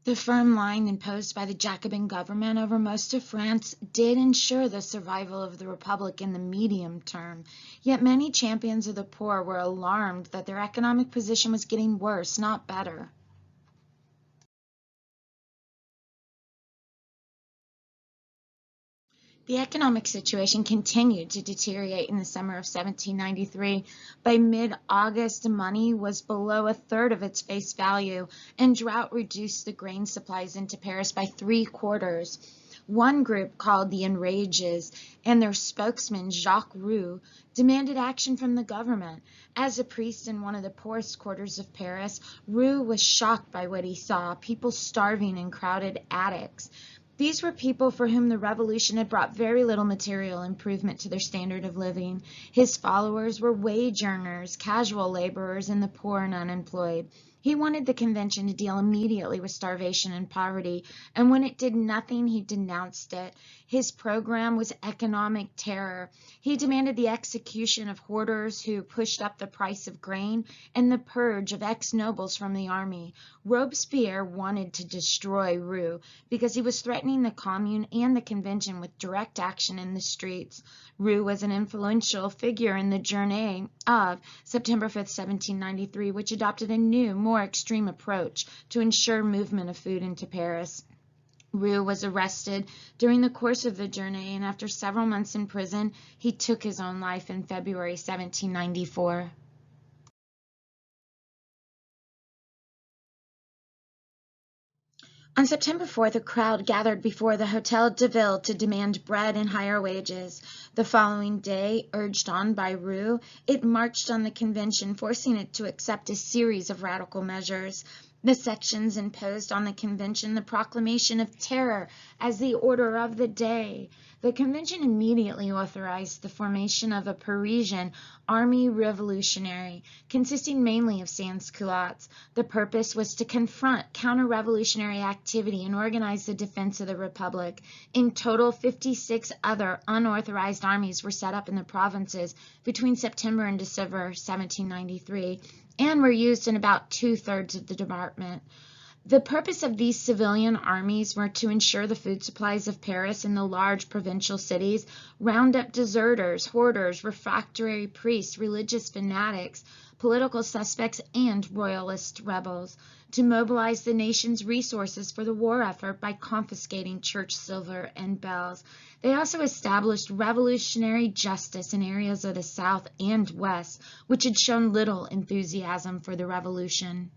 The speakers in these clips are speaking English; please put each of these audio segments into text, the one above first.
The firm line imposed by the Jacobin government over most of France did ensure the survival of the Republic in the medium term, yet many champions of the poor were alarmed that their economic position was getting worse, not better. The economic situation continued to deteriorate in the summer of 1793. By mid-August, money was below a third of its face value, and drought reduced the grain supplies into Paris by 3/4. One group, called the Enrages, and their spokesman, Jacques Roux, demanded action from the government. As a priest in one of the poorest quarters of Paris, Roux was shocked by what he saw, people starving in crowded attics. These were people for whom the revolution had brought very little material improvement to their standard of living. His followers were wage earners, casual laborers, and the poor and unemployed. He wanted the convention to deal immediately with starvation and poverty, and when it did nothing, he denounced it. His program was economic terror. He demanded the execution of hoarders who pushed up the price of grain and the purge of ex-nobles from the army. Robespierre wanted to destroy Roux because he was threatening the Commune and the convention with direct action in the streets. Roux was an influential figure in the Journée of September 5, 1793, which adopted a new, more extreme approach to ensure movement of food into Paris. Roux was arrested during the course of the Journée, and after several months in prison, he took his own life in February 1794. On September 4th, a crowd gathered before the Hôtel de Ville to demand bread and higher wages. The following day, urged on by Roux, it marched on the convention, forcing it to accept a series of radical measures. The sections imposed on the convention the proclamation of terror as the order of the day. The convention immediately authorized the formation of a Parisian army revolutionary, consisting mainly of sans-culottes. The purpose was to confront counter-revolutionary activity and organize the defense of the Republic. In total, 56 other unauthorized armies were set up in the provinces between September and December 1793, and were used in about 2/3 of the department. The purpose of these civilian armies were to ensure the food supplies of Paris and the large provincial cities, round up deserters, hoarders, refractory priests, religious fanatics, political suspects, and royalist rebels, to mobilize the nation's resources for the war effort by confiscating church silver and bells. They also established revolutionary justice in areas of the South and West, which had shown little enthusiasm for the revolution.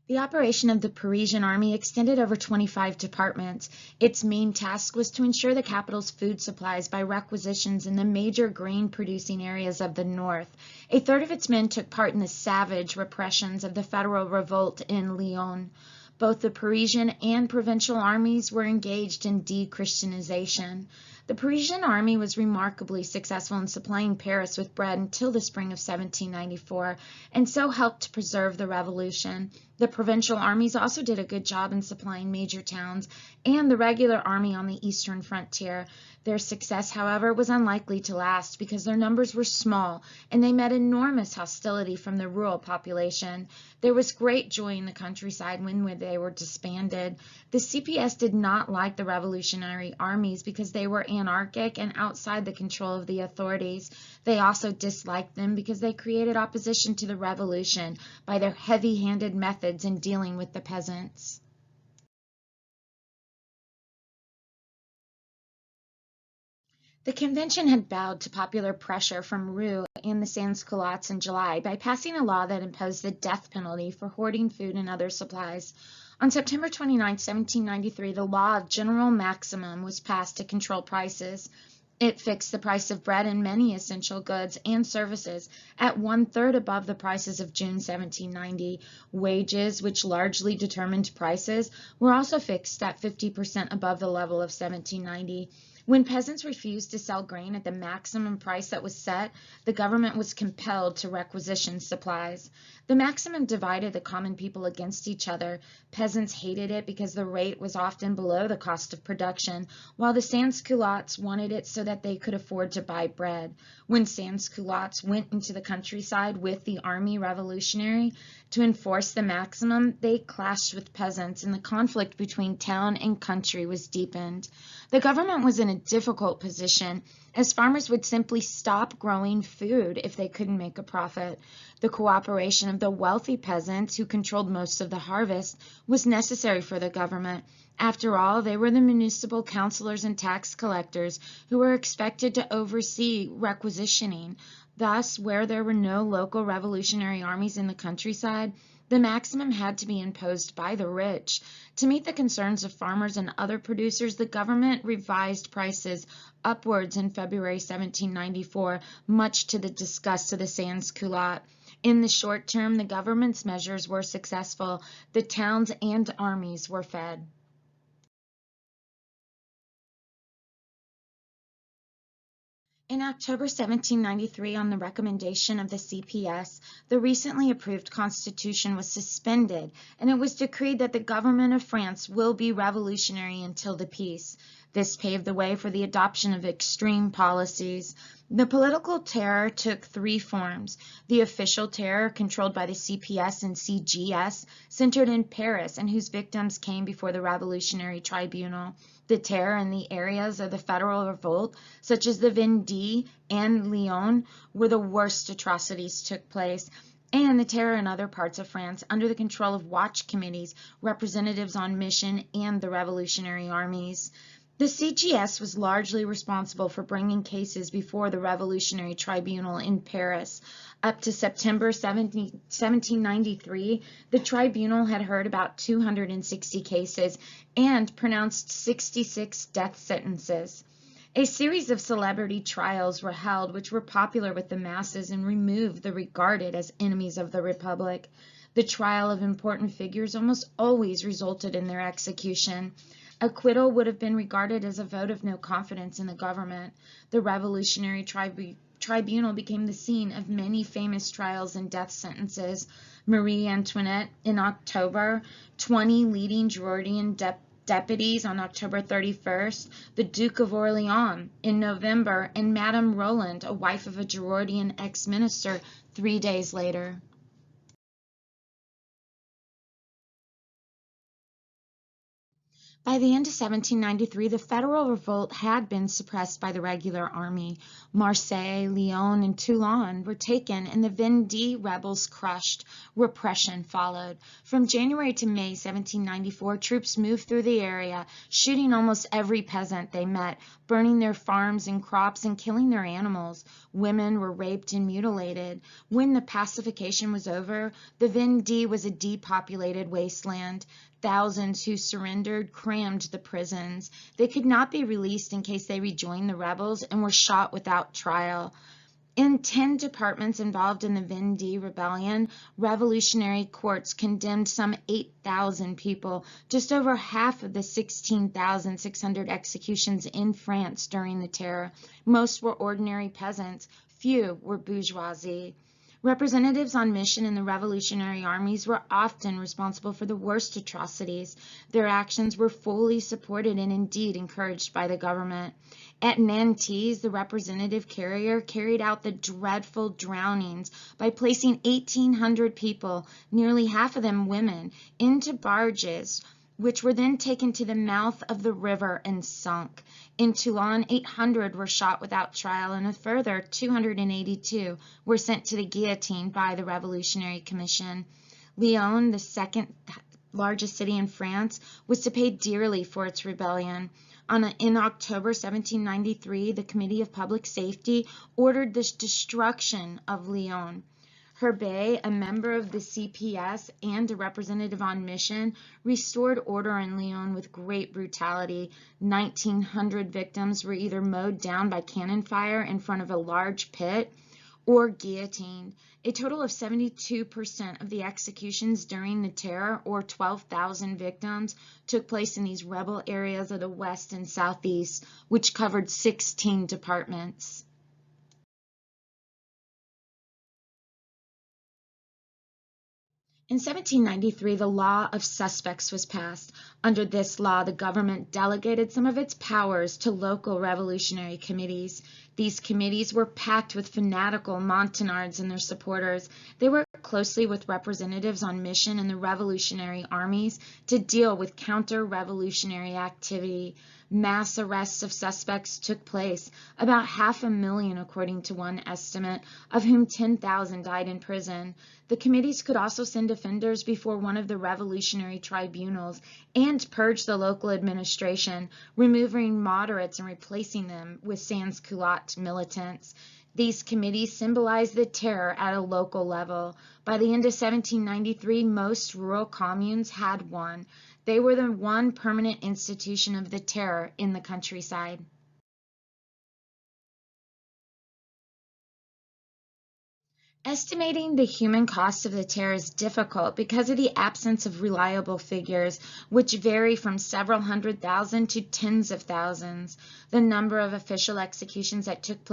The operation of the Parisian army extended over 25 departments. Its main task was to ensure the capital's food supplies by requisitions in the major grain-producing areas of the north. A third of its men took part in the savage repressions of the federal revolt in Lyon. Both the Parisian and provincial armies were engaged in de-Christianization. The Parisian army was remarkably successful in supplying Paris with bread until the spring of 1794, and so helped to preserve the revolution. The provincial armies also did a good job in supplying major towns and the regular army on the eastern frontier. Their success, however, was unlikely to last because their numbers were small and they met enormous hostility from the rural population. There was great joy in the countryside when they were disbanded. The CPS did not like the revolutionary armies because they were anarchic and outside the control of the authorities. They also disliked them because they created opposition to the revolution by their heavy-handed methods in dealing with the peasants. The convention had bowed to popular pressure from Roux and the sans-culottes in July by passing a law that imposed the death penalty for hoarding food and other supplies. On September 29, 1793, the law of general maximum was passed to control prices. It fixed the price of bread and many essential goods and services at 1/3 above the prices of June 1790. Wages, which largely determined prices, were also fixed at 50% above the level of 1790. When peasants refused to sell grain at the maximum price that was set, the government was compelled to requisition supplies. The maximum divided the common people against each other. Peasants hated it because the rate was often below the cost of production, while the sans-culottes wanted it so that they could afford to buy bread. When sans-culottes went into the countryside with the army revolutionary to enforce the maximum, they clashed with peasants, and the conflict between town and country was deepened. The government was in a difficult position, as farmers would simply stop growing food if they couldn't make a profit. The cooperation of the wealthy peasants, who controlled most of the harvest, was necessary for the government. After all, they were the municipal councilors and tax collectors who were expected to oversee requisitioning. Thus, where there were no local revolutionary armies in the countryside, the maximum had to be imposed by the rich. To meet the concerns of farmers and other producers, the government revised prices upwards in February 1794, much to the disgust of the sans-culottes. In the short term, the government's measures were successful. The towns and armies were fed. In October 1793, on the recommendation of the CPS, the recently approved Constitution was suspended, and it was decreed that the government of France will be revolutionary until the peace. This paved the way for the adoption of extreme policies. The political terror took three forms. The official terror, controlled by the CPS and CGS, centered in Paris and whose victims came before the Revolutionary Tribunal. The terror in the areas of the Federal Revolt, such as the VII and Lyon, where the worst atrocities took place, and the terror in other parts of France under the control of watch committees, representatives on mission, and the revolutionary armies. The CGS was largely responsible for bringing cases before the Revolutionary Tribunal in Paris. Up to September 1793, the tribunal had heard about 260 cases and pronounced 66 death sentences. A series of celebrity trials were held which were popular with the masses and removed the regarded as enemies of the Republic. The trial of important figures almost always resulted in their execution. Acquittal would have been regarded as a vote of no confidence in the government. The Revolutionary Tribunal became the scene of many famous trials and death sentences. Marie Antoinette in October, 20 leading Girondin deputies on October 31st, the Duke of Orleans in November, and Madame Roland, a wife of a Girondin ex-minister, 3 days later. By the end of 1793, the Federal Revolt had been suppressed by the regular army. Marseille, Lyon, and Toulon were taken, and the Vendée rebels crushed. Repression followed. From January to May 1794, troops moved through the area, shooting almost every peasant they met, burning their farms and crops, and killing their animals. Women were raped and mutilated. When the pacification was over, the Vendée was a depopulated wasteland. Thousands who surrendered crammed the prisons. They could not be released in case they rejoined the rebels and were shot without trial. In 10 departments involved in the Vendée rebellion, revolutionary courts condemned some 8,000 people, just over half of the 16,600 executions in France during the terror. Most were ordinary peasants, few were bourgeoisie. Representatives on mission in the revolutionary armies were often responsible for the worst atrocities. Their actions were fully supported and indeed encouraged by the government. At Nantes, the representative carrier carried out the dreadful drownings by placing 1,800 people, nearly half of them women, into barges, which were then taken to the mouth of the river and sunk. In Toulon, 800 were shot without trial, and a further 282 were sent to the guillotine by the Revolutionary Commission. Lyon, the second largest city in France, was to pay dearly for its rebellion. In October 1793, the Committee of Public Safety ordered the destruction of Lyon. Herbet, a member of the CPS and a representative on mission, restored order in Lyon with great brutality. 1,900 victims were either mowed down by cannon fire in front of a large pit or guillotined. A total of 72% of the executions during the terror, or 12,000 victims, took place in these rebel areas of the West and Southeast, which covered 16 departments. In 1793, the Law of Suspects was passed. Under this law, the government delegated some of its powers to local revolutionary committees. These committees were packed with fanatical Montagnards and their supporters. They worked closely with representatives on mission in the revolutionary armies to deal with counter-revolutionary activity. Mass arrests of suspects took place, about 500,000 according to one estimate, of whom 10,000 died in prison. The committees could also send offenders before one of the revolutionary tribunals and purge the local administration, removing moderates and replacing them with sans-culotte militants. These committees symbolized the terror at a local level. By the end of 1793, most rural communes had one. They were the one permanent institution of the terror in the countryside. Estimating the human cost of the terror is difficult because of the absence of reliable figures, which vary from several hundred thousand to tens of thousands. The number of official executions that took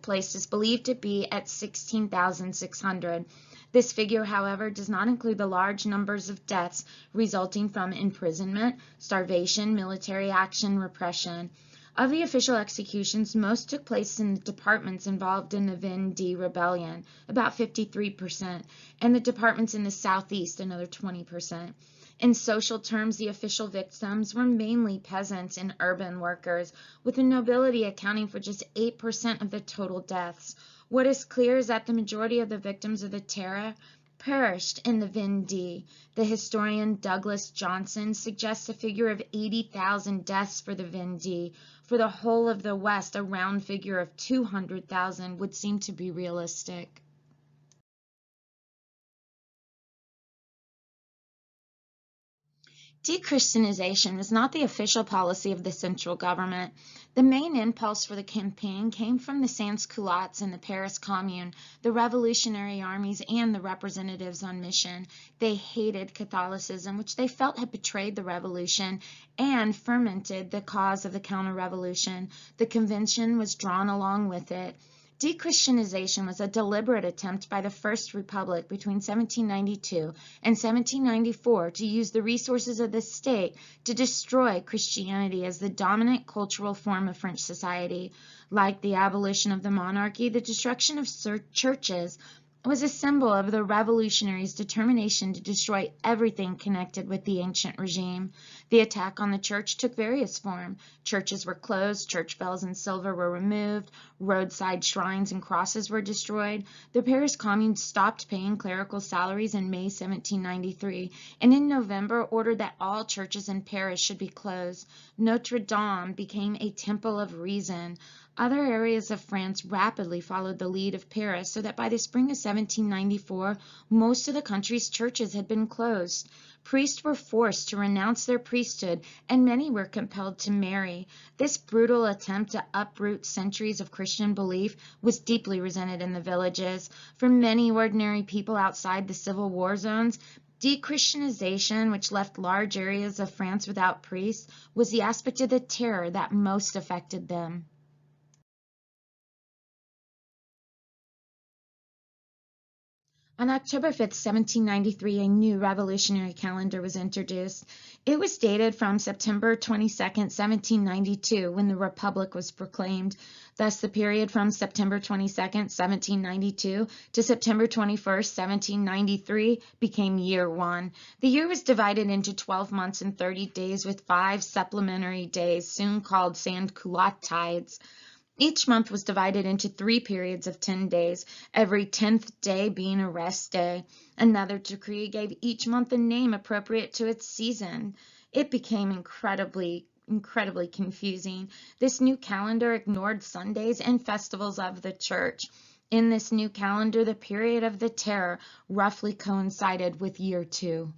place is believed to be at 16,600. This figure, however, does not include the large numbers of deaths resulting from imprisonment, starvation, military action, repression. Of the official executions, most took place in the departments involved in the VII rebellion, about 53%, and the departments in the southeast, another 20%. In social terms, the official victims were mainly peasants and urban workers, with the nobility accounting for just 8% of the total deaths. What is clear is that the majority of the victims of the terror perished in the VII. The historian Douglas Johnson suggests a figure of 80,000 deaths for the VII. For the whole of the West, a round figure of 200,000 would seem to be realistic. Dechristianization was not the official policy of the central government. The main impulse for the campaign came from the sans-culottes in the Paris Commune, the revolutionary armies, and the representatives on mission. They hated Catholicism, which they felt had betrayed the revolution and fermented the cause of the counter-revolution. The convention was drawn along with it. Dechristianization was a deliberate attempt by the First Republic between 1792 and 1794 to use the resources of the state to destroy Christianity as the dominant cultural form of French society. Like the abolition of the monarchy, the destruction of churches was a symbol of the revolutionaries' determination to destroy everything connected with the ancient regime. The attack on the church took various forms. Churches were closed, church bells and silver were removed, roadside shrines and crosses were destroyed. The Paris Commune stopped paying clerical salaries in May 1793, and in November ordered that all churches in Paris should be closed. Notre Dame became a temple of reason. Other areas of France rapidly followed the lead of Paris, so that by the spring of 1794, most of the country's churches had been closed. Priests were forced to renounce their priesthood, and many were compelled to marry. This brutal attempt to uproot centuries of Christian belief was deeply resented in the villages. For many ordinary people outside the Civil War zones, Dechristianization, which left large areas of France without priests, was the aspect of the terror that most affected them. On October 5, 1793, a new revolutionary calendar was introduced. It was dated from September 22, 1792, when the Republic was proclaimed. Thus, the period from September 22, 1792 to September 21, 1793 became Year 1. The year was divided into 12 months and 30 days with 5 supplementary days, soon called sans-culotte tides. Each month was divided into 3 periods of 10 days, every 10th day being a rest day. Another decree gave each month a name appropriate to its season. It became incredibly confusing. This new calendar ignored Sundays and festivals of the church. In this new calendar, the period of the terror roughly coincided with Year 2.